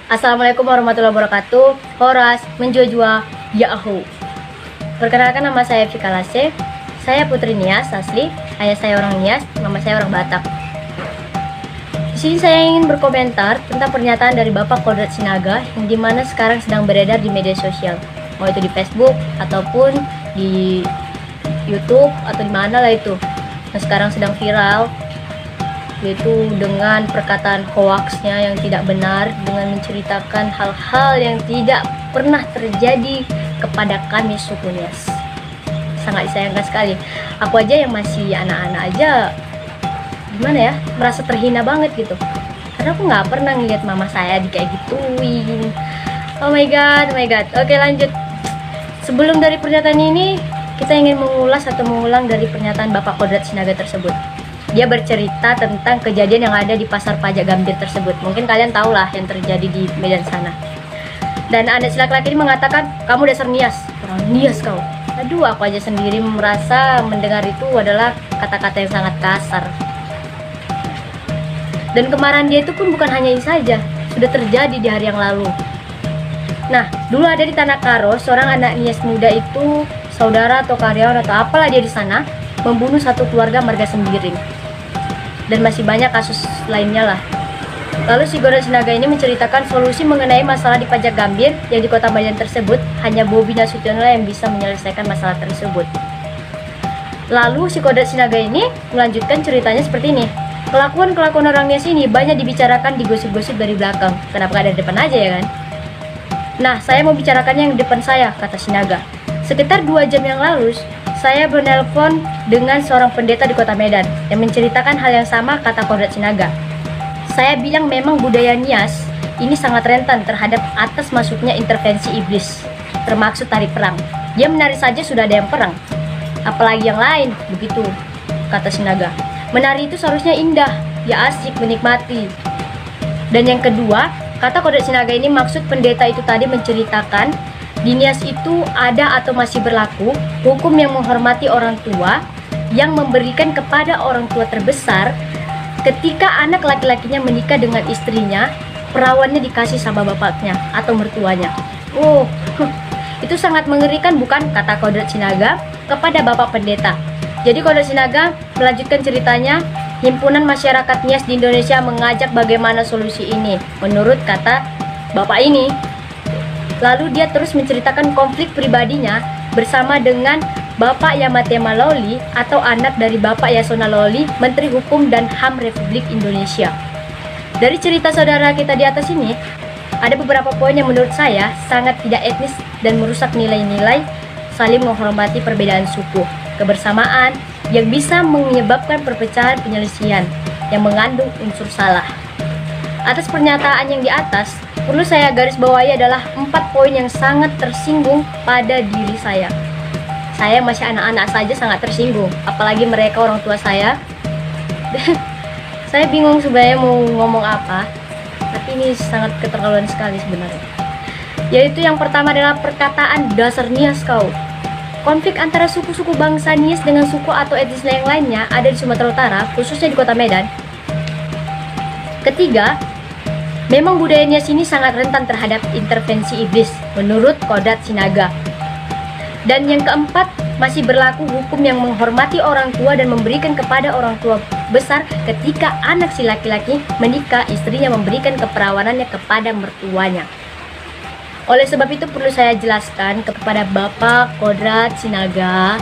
Assalamualaikum warahmatullahi wabarakatuh. Horas menjua-jua Yahoo. Perkenalkan, nama saya Vika Lase. Saya putri Nias asli. Ayah saya orang Nias, mama saya orang Batak. Di sini saya ingin berkomentar tentang pernyataan dari Bapak Kodrat Sinaga yang dimana sekarang sedang beredar di media sosial, mau itu di Facebook ataupun di YouTube atau di mana lah itu. Nah, sekarang sedang viral, yaitu dengan perkataan hoaxnya yang tidak benar, dengan menceritakan hal-hal yang tidak pernah terjadi kepada kami suku Nias. Sangat disayangkan sekali. Aku aja yang masih anak-anak aja, gimana ya, merasa terhina banget gitu, karena aku nggak pernah ngeliat mama saya di kayak gituin. Oh my god. Oke, lanjut. Sebelum dari pernyataan ini, kita ingin mengulang dari pernyataan Bapak Kodrat Sinaga tersebut. Dia bercerita tentang kejadian yang ada di pasar pajak Gambir tersebut. Mungkin kalian tahu lah yang terjadi di Medan sana. Dan anak laki-laki ini mengatakan, kamu dasar Nias, orang Nias kau. Aduh, aku aja sendiri merasa mendengar itu adalah kata-kata yang sangat kasar. Dan kemarahan dia itu pun bukan hanya ini saja, sudah terjadi di hari yang lalu. Nah, dulu ada di Tanah Karo, seorang anak Nias muda itu, saudara atau karyawan atau apalah dia di sana, membunuh satu keluarga marga Sembiring. Dan masih banyak kasus lainnya lah. Lalu si Kodrat Sinaga ini menceritakan solusi mengenai masalah di pajak Gambir yang di kota Medan tersebut. Hanya Bobi Nasution yang bisa menyelesaikan masalah tersebut. Lalu si Kodrat Sinaga ini melanjutkan ceritanya seperti ini. Kelakuan-kelakuan orang Nias ini banyak dibicarakan di gosip-gosip dari belakang. Kenapa gak dari depan aja ya kan? Nah, saya mau bicarakannya yang di depan saya, kata Sinaga. Sekitar 2 jam yang lalu, saya menelpon dengan seorang pendeta di kota Medan yang menceritakan hal yang sama, kata Kodrat Sinaga. Saya bilang memang budaya Nias ini sangat rentan terhadap atas masuknya intervensi iblis, termaksud tari perang. Dia menari saja sudah ada yang perang, apalagi yang lain, begitu, kata Sinaga. Menari itu seharusnya indah, ya asik, menikmati. Dan yang kedua, kata Kodrat Sinaga ini, maksud pendeta itu tadi menceritakan di Nias itu ada atau masih berlaku hukum yang menghormati orang tua, yang memberikan kepada orang tua terbesar ketika anak laki-lakinya menikah dengan istrinya, perawannya dikasih sama bapaknya atau mertuanya. Oh, itu sangat mengerikan bukan, kata Kodrat Sinaga kepada Bapak Pendeta. Jadi Kodrat Sinaga melanjutkan ceritanya, himpunan masyarakat Nias di Indonesia mengajak bagaimana solusi ini menurut kata Bapak ini. Lalu dia terus menceritakan konflik pribadinya bersama dengan Bapak Yamatema Lawli atau anak dari Bapak Yasona Lawli, Menteri Hukum dan HAM Republik Indonesia. Dari cerita saudara kita di atas ini, ada beberapa poin yang menurut saya sangat tidak etis dan merusak nilai-nilai saling menghormati perbedaan suku, kebersamaan yang bisa menyebabkan perpecahan penyelesaian yang mengandung unsur salah. Atas pernyataan yang di atas, perlu saya garis bawahi adalah 4 poin yang sangat tersinggung pada diri saya. Saya masih anak-anak saja sangat tersinggung, apalagi mereka orang tua saya. Saya bingung sebenarnya mau ngomong apa, tapi ini sangat keterlaluan sekali sebenarnya. Yaitu yang pertama adalah perkataan dasar Nias kau. Konflik antara suku-suku bangsa Nias dengan suku atau etnis yang lainnya ada di Sumatera Utara, khususnya di kota Medan. Ketiga, memang budaya Nias ini sangat rentan terhadap intervensi iblis, menurut Kodrat Sinaga. Dan yang keempat, masih berlaku hukum yang menghormati orang tua dan memberikan kepada orang tua besar ketika anak si laki-laki menikah, istrinya memberikan keperawanannya kepada mertuanya. Oleh sebab itu perlu saya jelaskan kepada Bapak Kodrat Sinaga,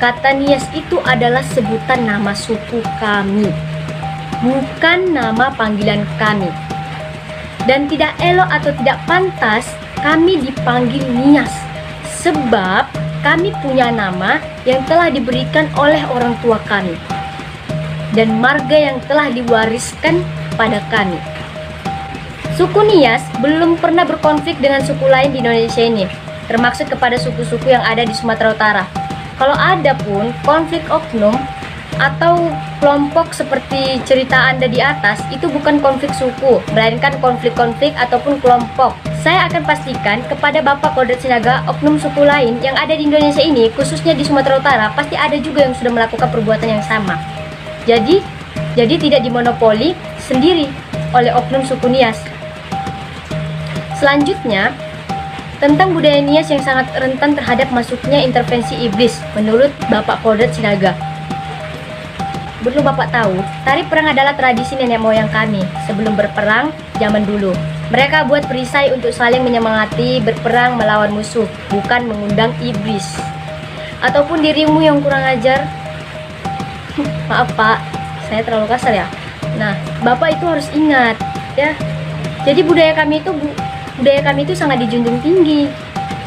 kata Nias itu adalah sebutan nama suku kami, bukan nama panggilan kami. Dan tidak elok atau tidak pantas kami dipanggil Nias, sebab kami punya nama yang telah diberikan oleh orang tua kami dan marga yang telah diwariskan pada kami. Suku Nias belum pernah berkonflik dengan suku lain di Indonesia ini, termaksud kepada suku-suku yang ada di Sumatera Utara. Kalau ada pun konflik oknum atau kelompok seperti cerita Anda di atas, itu bukan konflik suku, melainkan konflik-konflik ataupun kelompok. Saya akan pastikan kepada Bapak Kodrat Sinaga, oknum suku lain yang ada di Indonesia ini, khususnya di Sumatera Utara, pasti ada juga yang sudah melakukan perbuatan yang sama. Jadi tidak dimonopoli sendiri, oleh oknum suku Nias. Selanjutnya, tentang budaya Nias yang sangat rentan terhadap masuknya intervensi iblis menurut Bapak Kodrat Sinaga. Perlu Bapak tahu, tari perang adalah tradisi nenek moyang kami sebelum berperang zaman dulu. Mereka buat perisai untuk saling menyemangati berperang melawan musuh, bukan mengundang iblis. Ataupun dirimu yang kurang ajar. Maaf Pak, saya terlalu kasar ya. Nah, Bapak itu harus ingat ya. Jadi budaya kami itu sangat dijunjung tinggi.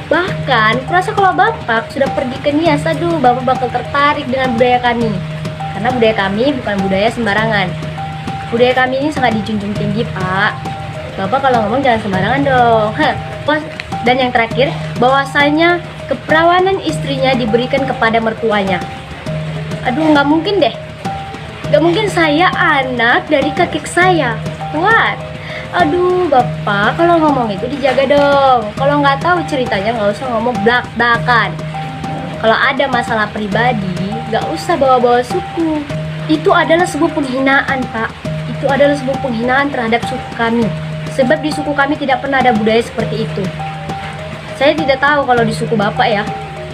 Bahkan, kurasa kalau Bapak sudah pergi ke Nias, aduh, Bapak bakal tertarik dengan budaya kami. Karena budaya kami bukan budaya sembarangan. Budaya kami ini sangat dijunjung tinggi, Pak. Bapak kalau ngomong jangan sembarangan dong. Dan yang terakhir, bahwasanya keperawanan istrinya diberikan kepada mertuanya. Aduh, nggak mungkin deh. Nggak mungkin saya anak dari kakek saya. What? Aduh Bapak, kalau ngomong itu dijaga dong. Kalau nggak tahu ceritanya nggak usah ngomong blak-blakan. Kalau ada masalah pribadi, nggak usah bawa-bawa suku. Itu adalah sebuah penghinaan Pak. Itu adalah sebuah penghinaan terhadap suku kami. Sebab di suku kami tidak pernah ada budaya seperti itu. Saya tidak tahu kalau di suku Bapak ya,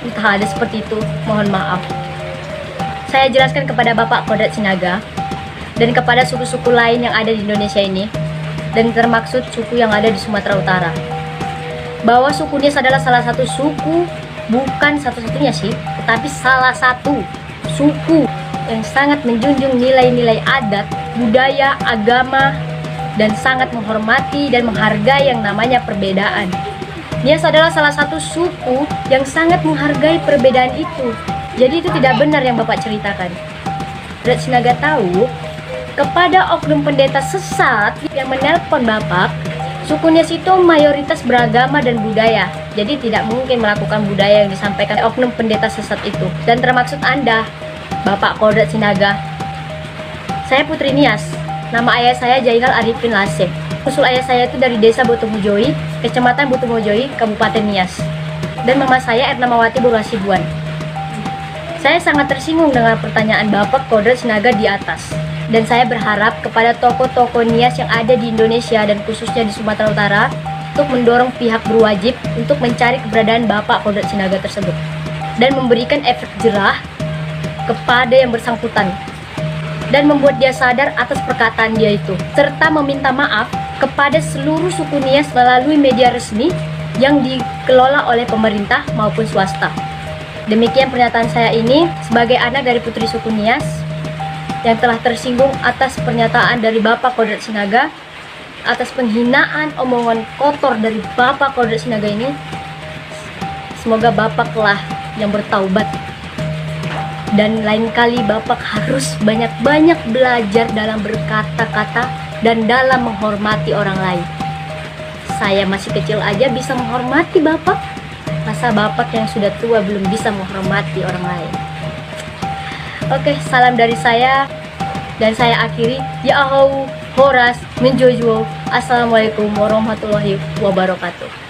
entah ada seperti itu, mohon maaf. Saya jelaskan kepada Bapak Kodrat Sinaga dan kepada suku-suku lain yang ada di Indonesia ini, dan termaksud suku yang ada di Sumatera Utara, bahwa suku Nias adalah salah satu suku, bukan satu-satunya sih, tetapi salah satu suku yang sangat menjunjung nilai-nilai adat, budaya, agama, dan sangat menghormati dan menghargai yang namanya perbedaan. Nias adalah salah satu suku yang sangat menghargai perbedaan itu. Jadi itu tidak benar yang Bapak ceritakan. Kodrat Sinaga tahu kepada oknum pendeta sesat yang menelpon Bapak, suku Nias itu mayoritas beragama dan budaya. Jadi tidak mungkin melakukan budaya yang disampaikan oknum pendeta sesat itu. Dan termaksud Anda, Bapak Kodrat Sinaga. Saya Putri Nias. Nama ayah saya Jainal Arifin Laseh. Usul ayah saya itu dari desa Botumojoi, kecamatan Botumojoi, Kabupaten Nias. Dan mama saya Ernamawati Burhasibuan. Saya sangat tersinggung dengan pertanyaan Bapak Kodrat Sinaga di atas. Dan saya berharap kepada tokoh-tokoh Nias yang ada di Indonesia dan khususnya di Sumatera Utara untuk mendorong pihak berwajib untuk mencari keberadaan Bapak Kodrat Sinaga tersebut dan memberikan efek jerah kepada yang bersangkutan dan membuat dia sadar atas perkataan dia itu, serta meminta maaf kepada seluruh suku Nias melalui media resmi yang dikelola oleh pemerintah maupun swasta. Demikian pernyataan saya ini sebagai anak dari putri suku Nias yang telah tersinggung atas pernyataan dari Bapak Kodrat Sinaga, atas penghinaan omongan kotor dari Bapak Kodrat Sinaga ini. Semoga Bapaklah yang bertaubat, dan lain kali Bapak harus banyak-banyak belajar dalam berkata-kata dan dalam menghormati orang lain. Saya masih kecil aja bisa menghormati Bapak, masa Bapak yang sudah tua belum bisa menghormati orang lain? Oke, salam dari saya, dan saya akhiri. Ya Horas Menjojo. Assalamualaikum warahmatullahi wabarakatuh.